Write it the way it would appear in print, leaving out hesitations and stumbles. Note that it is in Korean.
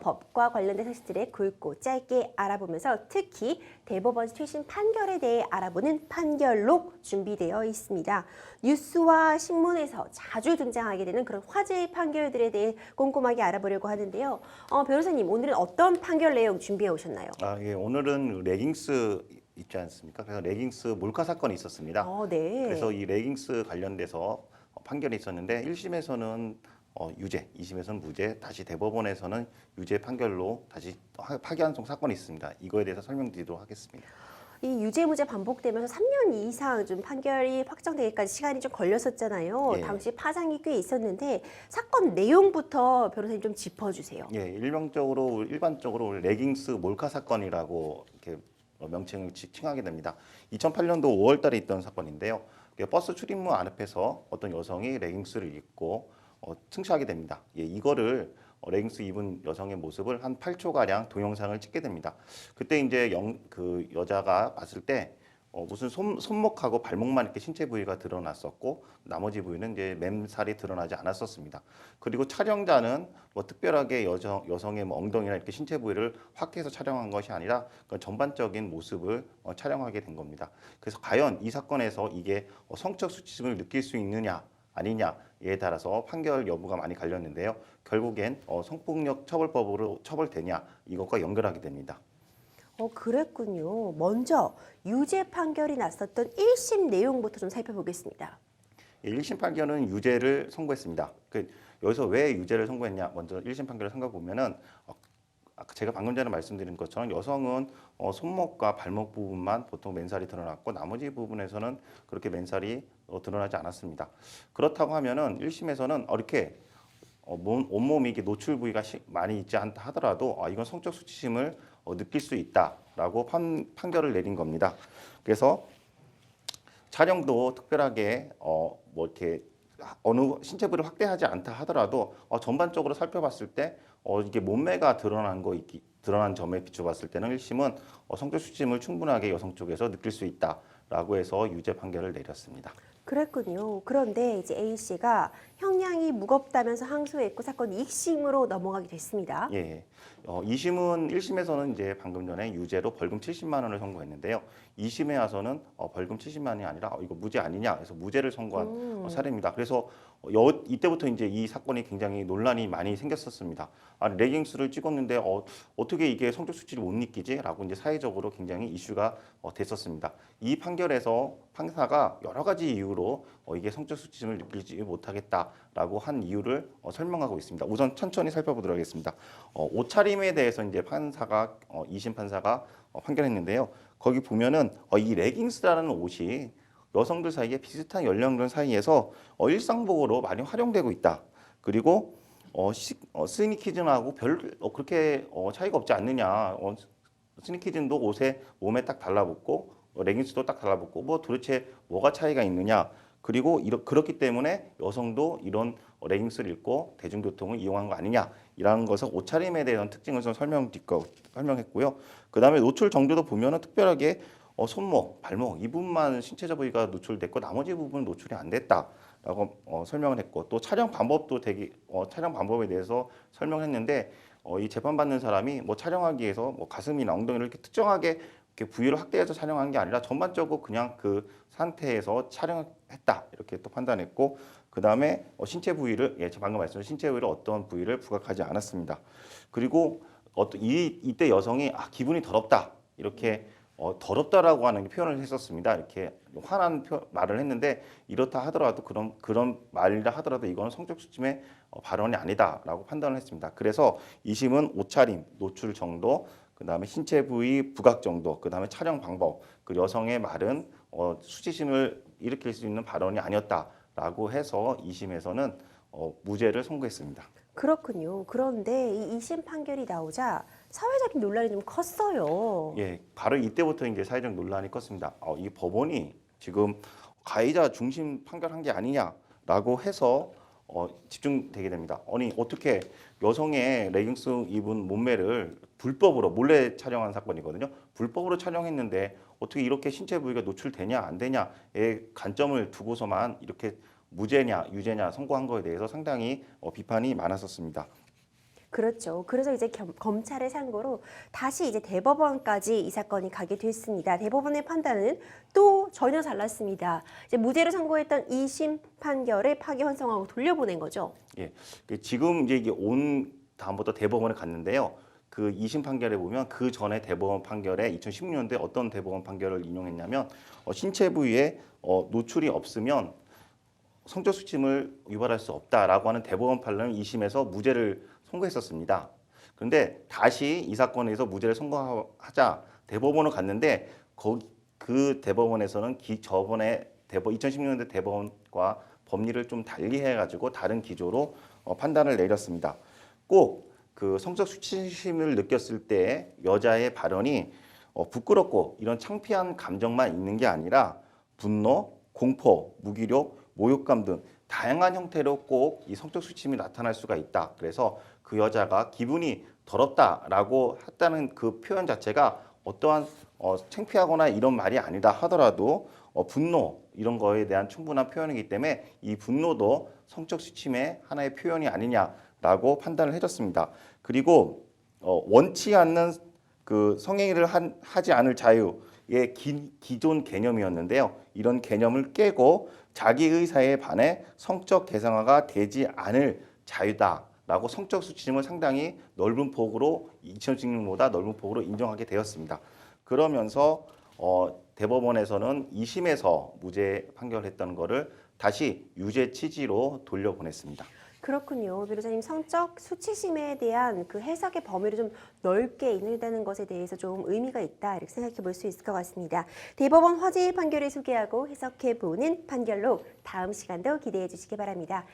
법과 관련된 사실들을 굵고 짧게 알아보면서 특히 대법원 최신 판결에 대해 알아보는 판결록 준비되어 있습니다. 뉴스와 신문에서 자주 등장하게 되는 그런 화제의 판결들에 대해 꼼꼼하게 알아보려고 하는데요. 변호사님, 오늘은 어떤 판결 내용 준비해 오셨나요? 예, 오늘은 레깅스 있지 않습니까? 그래서 레깅스 몰카 사건이 있었습니다. 네. 그래서 이 레깅스 관련돼서 판결이 있었는데 1심에서는 유죄, 2심에서는 무죄, 다시 대법원에서는 유죄 판결로 다시 파기환송 사건이 있습니다. 이거에 대해서 설명드리도록 하겠습니다. 이 유죄무죄 반복되면서 3년 이상 좀 판결이 확정되기까지 시간이 좀 걸렸었잖아요. 예. 당시 파장이 꽤 있었는데 사건 내용부터 변호사님 좀 짚어주세요. 예, 일반적으로 레깅스 몰카 사건이라고 이렇게 명칭을 칭하게 됩니다. 2008년도 5월 달에 있던 사건인데요. 버스 출입문 앞에서 어떤 여성이 레깅스를 입고 승차하게 됩니다. 예, 이거를 레깅스 입은 여성의 모습을 한 8초가량 동영상을 찍게 됩니다. 그때 이제 그 여자가 봤을 때 무슨 손목하고 발목만 이렇게 신체 부위가 드러났었고 나머지 부위는 이제 맨살이 드러나지 않았었습니다. 그리고 촬영자는 뭐 특별하게 여성의 뭐 엉덩이나 이렇게 신체 부위를 확대해서 촬영한 것이 아니라 그 전반적인 모습을 촬영하게 된 겁니다. 그래서 과연 이 사건에서 이게 성적 수치심을 느낄 수 있느냐 아니냐에 따라서 판결 여부가 많이 갈렸는데요. 결국엔 성폭력 처벌법으로 처벌되냐 이것과 연결하게 됩니다. 그랬군요. 먼저 유죄 판결이 났었던 1심 내용부터 좀 살펴보겠습니다. 1심 판결은 유죄를 선고했습니다. 여기서 왜 유죄를 선고했냐? 먼저 1심 판결을 살펴보면은 제가 방금 전에 말씀드린 것처럼 여성은 손목과 발목 부분만 보통 맨살이 드러났고 나머지 부분에서는 그렇게 맨살이 드러나지 않았습니다. 그렇다고 하면은 1심에서는 이렇게 온몸이 이게 노출 부위가 많이 있지 않다 하더라도 이건 성적 수치심을 느낄 수 있다라고 판결을 내린 겁니다. 그래서 촬영도 특별하게 뭐 이렇게 어느 신체 부위를 확대하지 않다 하더라도 전반적으로 살펴봤을 때 이게 몸매가 드러난 점에 비춰봤을 때는 1심은 성적 수치심을 충분하게 여성 쪽에서 느낄 수 있다라고 해서 유죄 판결을 내렸습니다. 그랬군요. 그런데 이제 A씨가 형량이 무겁다면서 항소했고 사건이 2심으로 넘어가게 됐습니다. 예. 2심은 1심에서는 이제 방금 전에 유죄로 벌금 70만 원을 선고했는데요. 2심에 와서는 벌금 70만 원이 아니라 이거 무죄 아니냐 해서 무죄를 선고한 사례입니다. 그래서 이때부터 이제 이 사건이 굉장히 논란이 많이 생겼었습니다. 레깅스를 찍었는데 어떻게 이게 성적 수치를 못 느끼지?라고 이제 사회적으로 굉장히 이슈가 됐었습니다. 이 판결에서 판사가 여러 가지 이유로 이게 성적 수치심을 느끼지 못하겠다라고 한 이유를 설명하고 있습니다. 우선 천천히 살펴보도록 하겠습니다. 옷차림에 대해서 이제 판사가 2심 판사가 판결했는데요. 거기 보면은 이 레깅스라는 옷이 여성들 사이에 비슷한 연령들 사이에서 일상복으로 많이 활용되고 있다. 그리고 스니키즌하고 그렇게 차이가 없지 않느냐. 스니키즌도 옷에 몸에 딱 달라붙고 레깅스도 딱 달라붙고 뭐 도대체 뭐가 차이가 있느냐. 그리고 그렇기 때문에 여성도 이런 레깅스를 입고 대중교통을 이용한 거 아니냐. 이라는 것은 옷차림에 대한 특징을 좀 설명했고요. 그 다음에 노출 정도도 보면은 특별하게 손목, 발목 이 부분만 신체적 부위가 노출됐고 나머지 부분은 노출이 안 됐다라고 설명을 했고 또 촬영 방법도 촬영 방법에 대해서 설명했는데 이 재판받는 사람이 뭐 촬영하기 위해서 뭐 가슴이나 엉덩이를 이렇게 특정하게 이렇게 부위를 확대해서 촬영한 게 아니라 전반적으로 그냥 그 상태에서 촬영했다 이렇게 또 판단했고 그 다음에 신체 부위를 방금 말씀드린 신체 부위를 어떤 부위를 부각하지 않았습니다. 그리고 이때 여성이 기분이 더럽다 이렇게 더럽다라고 하는 표현을 했었습니다. 이렇게 화난 말을 했는데 이렇다 하더라도 그런 말이라 하더라도 이건 성적 수침의 발언이 아니다라고 판단을 했습니다. 그래서 2심은 옷차림, 노출 정도, 그 다음에 신체 부위 부각 정도, 그 다음에 촬영 방법, 그 여성의 말은 수치심을 일으킬 수 있는 발언이 아니었다라고 해서 2심에서는 무죄를 선고했습니다. 그렇군요. 그런데 이 2심 판결이 나오자 사회적인 논란이 좀 컸어요. 예, 바로 이때부터 이제 사회적 논란이 컸습니다. 이 법원이 지금 가해자 중심 판결한 게 아니냐라고 해서 집중되게 됩니다. 아니 어떻게 여성의 레깅스 입은 몸매를 불법으로 몰래 촬영한 사건이거든요. 불법으로 촬영했는데 어떻게 이렇게 신체 부위가 노출되냐 안 되냐의 관점을 두고서만 이렇게 무죄냐 유죄냐 선고한 거에 대해서 상당히 비판이 많았었습니다. 그렇죠. 그래서 이제 검찰의 상고로 다시 이제 대법원까지 이 사건이 가게 됐습니다. 대법원의 판단은 또 전혀 달랐습니다. 이제 무죄로 선고했던 2심 판결을 파기환송하고 돌려보낸 거죠. 예, 지금 이제 이게 온 다음부터 대법원에 갔는데요. 그 2심 판결에 보면 그 전에 대법원 판결에 2016년도에 어떤 대법원 판결을 인용했냐면 신체 부위에 노출이 없으면 성적 수침을 유발할 수 없다라고 하는 대법원 판례는 2심에서 무죄를 선고했었습니다. 그런데 다시 이 사건에서 무죄를 선고하자 대법원을 갔는데 그 대법원에서는 저번에 2016년도 대법원과 법리를 좀 달리해가지고 다른 기조로 판단을 내렸습니다. 꼭 그 성적 수치심을 느꼈을 때 여자의 발언이 부끄럽고 이런 창피한 감정만 있는 게 아니라 분노, 공포, 무기력, 모욕감 등 다양한 형태로 꼭 이 성적 수치심이 나타날 수가 있다. 그래서 그 여자가 기분이 더럽다라고 했다는 그 표현 자체가 어떠한 창피하거나 이런 말이 아니다 하더라도 분노 이런 거에 대한 충분한 표현이기 때문에 이 분노도 성적 수침의 하나의 표현이 아니냐라고 판단을 해줬습니다. 그리고 원치 않는 그 성행위를 하지 않을 자유의 기존 개념이었는데요. 이런 개념을 깨고 자기 의사에 반해 성적 대상화가 되지 않을 자유다라고 성적 수치심을 상당히 넓은 폭으로 2016년보다 넓은 폭으로 인정하게 되었습니다. 그러면서 대법원에서는 2심에서 무죄 판결했던 거를 다시 유죄 취지로 돌려보냈습니다. 그렇군요. 변호사님, 성적 수치심에 대한 그 해석의 범위를 좀 넓게 인용했다는 것에 대해서 좀 의미가 있다 이렇게 생각해 볼 수 있을 것 같습니다. 대법원 화제의 판결을 소개하고 해석해 보는 판결로 다음 시간도 기대해 주시기 바랍니다.